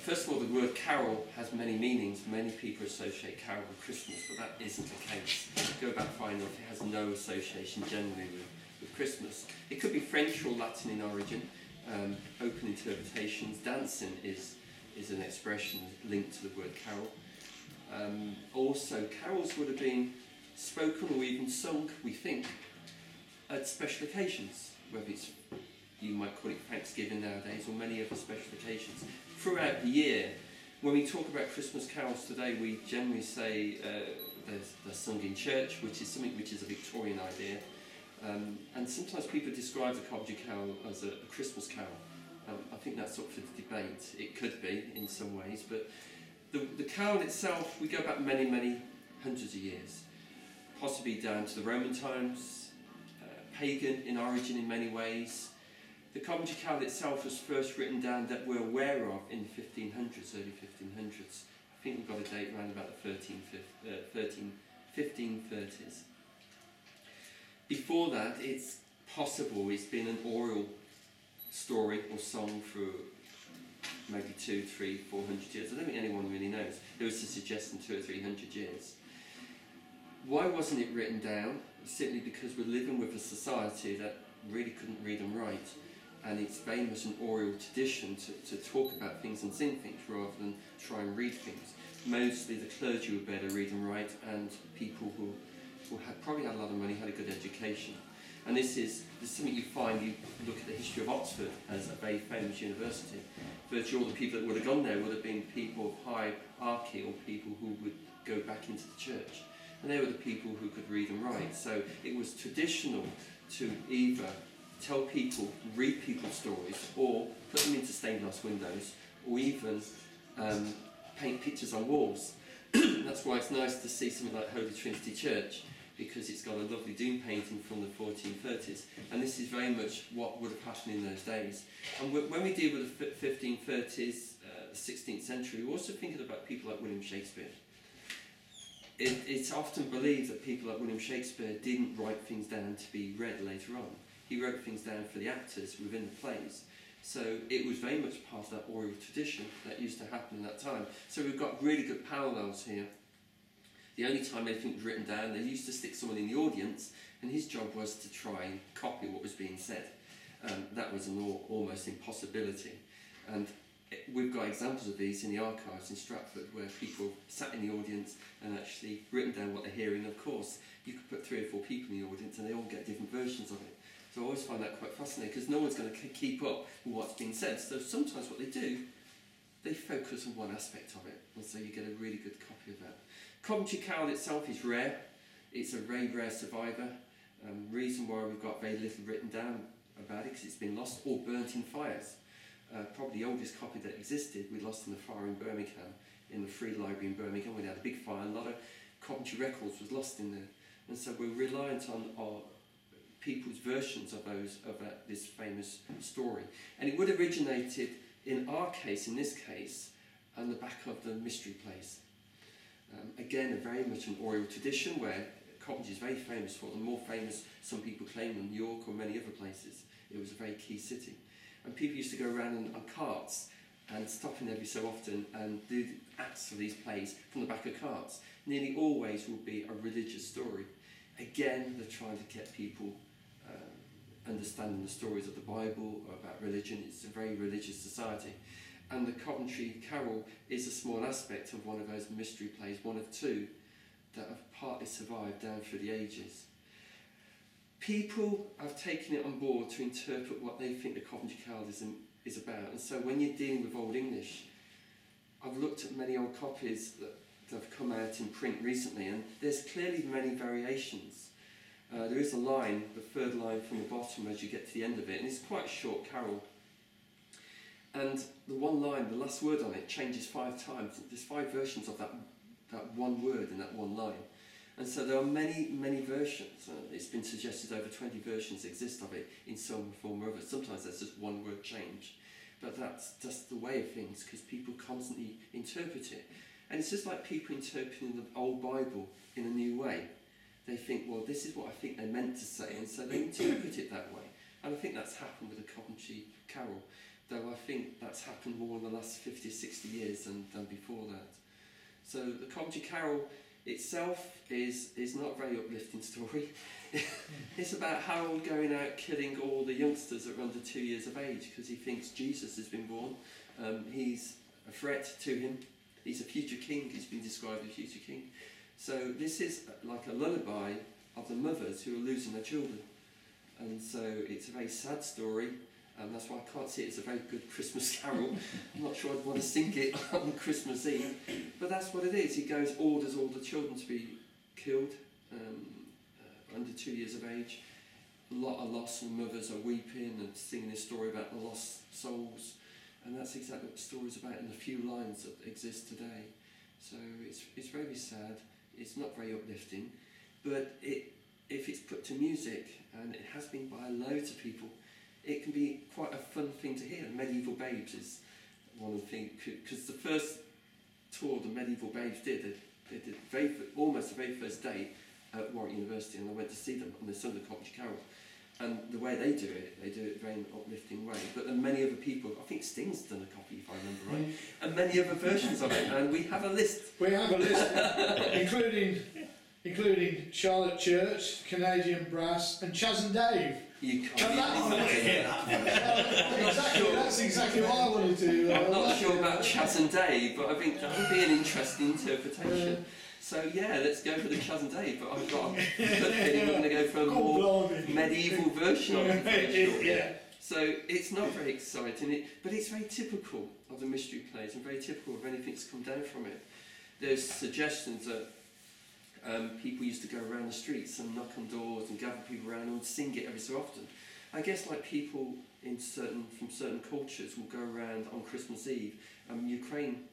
First of all, the word carol has many meanings. Many people associate carol with Christmas, but that isn't the case. Go back far enough, it has no association generally with Christmas. It could be French or Latin in origin. Open interpretations. Dancing is an expression linked to the word carol. Also, carols would have been spoken or even sung, we think, at special occasions, whether it's, you might call it Thanksgiving nowadays, or many other special occasions. Throughout the year, when we talk about Christmas carols today, we generally say they're sung in church, which is something which is a Victorian idea. And sometimes people describe the Coventry carol as a Christmas carol. I think that's up for the debate. It could be in some ways, but the carol itself, we go back many, many hundreds of years, possibly down to the Roman times, pagan in origin in many ways. The Coventry carol itself was first written down that we're aware of in the 1500s, early 1500s. I think we've got a date around about the 1530s. Before that, it's possible it's been an oral story or song for maybe 200, 300, 400 years. I don't think anyone really knows. There was a suggestion 200 or 300 years. Why wasn't it written down? Simply because we're living with a society that really couldn't read and write, and it's very much an oral tradition to talk about things and sing things rather than try and read things. Mostly the clergy were better read and write, and people who had probably had a lot of money, had a good education. And this is something you find, you look at the history of Oxford as a very famous university. Virtually all the people that would have gone there would have been people of high hierarchy or people who would go back into the church. And they were the people who could read and write. So it was traditional to either tell people, read people's stories, or put them into stained glass windows, or even paint pictures on walls. That's why it's nice to see something like Holy Trinity Church, because it's got a lovely doom painting from the 1430s, and this is very much what would have happened in those days. And when we deal with the 1530s, the 16th century, we're also thinking about people like William Shakespeare. It's often believed that people like William Shakespeare didn't write things down to be read later on. He wrote things down for the actors within the plays. So it was very much part of that oral tradition that used to happen in that time. So we've got really good parallels here. The only time anything was written down, they used to stick someone in the audience, and his job was to try and copy what was being said. That was an almost impossibility. And we've got examples of these in the archives in Stratford, where people sat in the audience and actually written down what they're hearing. Of course, you could put 3 or 4 people in the audience and they all get different versions of it. So I always find that quite fascinating, because no one's going to keep up with what's being said. So sometimes what they do, they focus on one aspect of it, and so you get a really good copy of that. Coventry carol itself is rare. It's a very rare survivor. Reason why we've got very little written down about it, because it's been lost or burnt in fires. Probably the oldest copy that existed we lost in the fire in Birmingham, in the Free Library in Birmingham. We had a big fire, and a lot of Coventry records was lost in there, and so we're reliant on our people's versions of this famous story. And it would have originated, in our case, in this case, on the back of the mystery plays. Again, a very much an oral tradition where Coventry is very famous for them, more famous, some people claim, than York or many other places. It was a very key city. And people used to go around on carts and stop in every so often and do acts of these plays from the back of carts. Nearly always will be a religious story. Again, they're trying to get people understanding the stories of the Bible or about religion. It's a very religious society. And the Coventry Carol is a small aspect of one of those mystery plays, one of 2 that have partly survived down through the ages. People have taken it on board to interpret what they think the Coventry Carol is about. And so when you're dealing with Old English, I've looked at many old copies that have come out in print recently, and there's clearly many variations. There is a line, the 3rd line from the bottom as you get to the end of it, and it's quite a short carol. And the one line, the last word on it, changes 5 times. There's 5 versions of that one word in that one line. And so there are many, many versions. It's been suggested over 20 versions exist of it in some form or other. Sometimes there's just one word change. But that's just the way of things, because people constantly interpret it. And it's just like people interpreting the old Bible in a new way. They think, well, this is what I think they meant to say, and so they interpret it that way. And I think that's happened with the Coventry Carol. though I think that's happened more in the last 50 or 60 years than before that. So the Coventry Carol itself is not a very uplifting story. It's about Harold going out killing all the youngsters that are under 2 years of age because he thinks Jesus has been born. He's a threat to him. He's a future king. He's been described as a future king. So this is like a lullaby of the mothers who are losing their children. And so it's a very sad story, and that's why I can't see it as a very good Christmas carol. I'm not sure I'd want to sing it on Christmas Eve, but that's what it is. He orders all the children to be killed under 2 years of age. A lot of loss, and mothers are weeping and singing a story about the lost souls, and that's exactly what the story's about in the few lines that exist today. So it's very sad. It's not very uplifting, but if it's put to music, and it has been by loads of people, it can be quite a fun thing to hear. Medieval Babes is one of the things, because the first tour the Medieval Babes did, they did almost the very first day at Warwick University, and I went to see them on the Sunday Coventry Carol. And the way they do it very in an uplifting way. But then many other people, I think Sting's done a copy if I remember right, and many other versions of it, and we have a list. We have a list, including Charlotte Church, Canadian Brass, and Chaz and Dave. You can't. That's exactly what I wanted to. I'm not sure about Chaz and Dave, but I think that would be an interesting interpretation. So yeah, let's go for the Chaz and Dave, but I've got a good feeling we're going to go for a more medieval version of it. Yeah. So it's not very exciting, but it's very typical of the mystery plays and very typical of anything that's come down from it. There's suggestions that people used to go around the streets and knock on doors and gather people around and sing it every so often. I guess like people from certain cultures will go around on Christmas Eve. Ukraine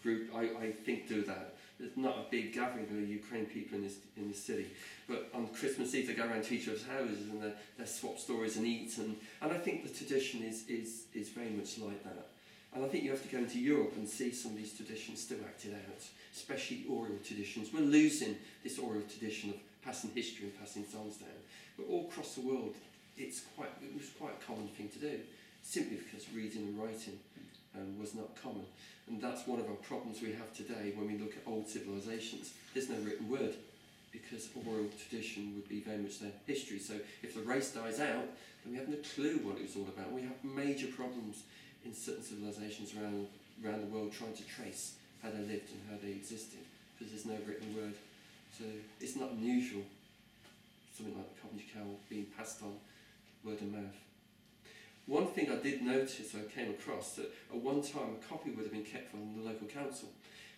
group, I think, do that. There's not a big gathering of Ukraine people in this city, but on Christmas Eve they go around to each other's houses and they swap stories and eat, and I think the tradition is very much like that. And I think you have to go into Europe and see some of these traditions still acted out, especially oral traditions. We're losing this oral tradition of passing history and passing songs down, but all across the world it was quite a common thing to do, simply because reading and writing was not common. And that's one of our problems we have today when we look at old civilizations. There's no written word, because oral tradition would be very much their history. So if the race dies out, then we have no clue what it was all about. We have major problems in certain civilizations around the world trying to trace how they lived and how they existed, because there's no written word. So it's not unusual, something like the Coventry Carol being passed on word of mouth. One thing I did notice, I came across, that at one time a copy would have been kept from the local council,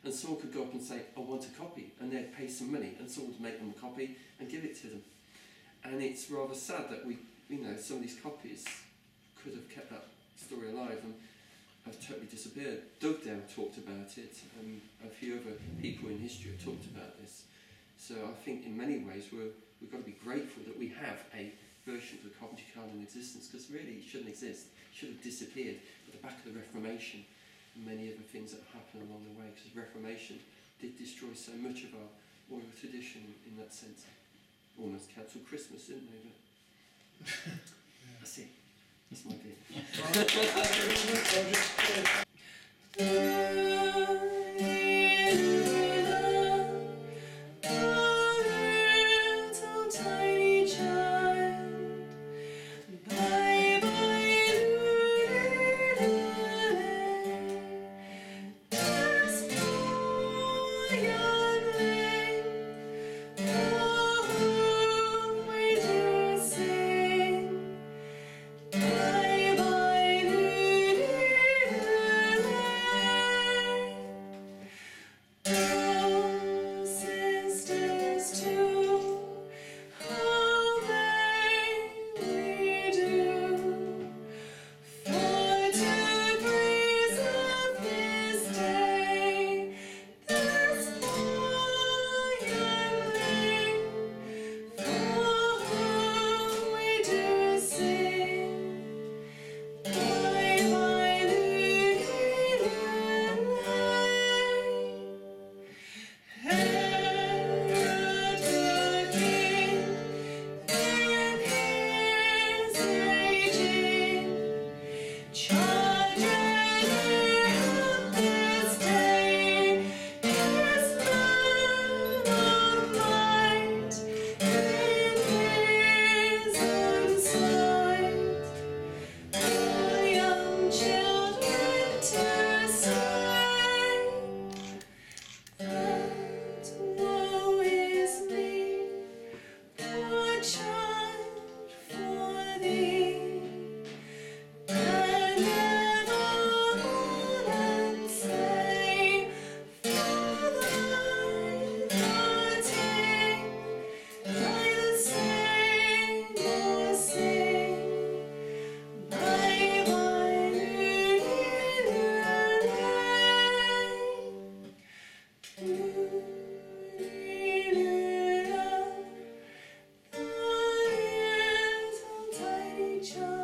and someone could go up and say, I want a copy, and they'd pay some money, and someone would make them a copy and give it to them. And it's rather sad that some of these copies could have kept that story alive and have totally disappeared. Dugdale talked about it, and a few other people in history have talked about this. So I think in many ways we've got to be grateful that we have a version of the Coventry Carol in existence, because really it shouldn't exist. It should have disappeared at the back of the Reformation and many other things that happened along the way, because the Reformation did destroy so much of our oral tradition in that sense. Almost cancelled Christmas, didn't they? But that's it. That's my bit. child.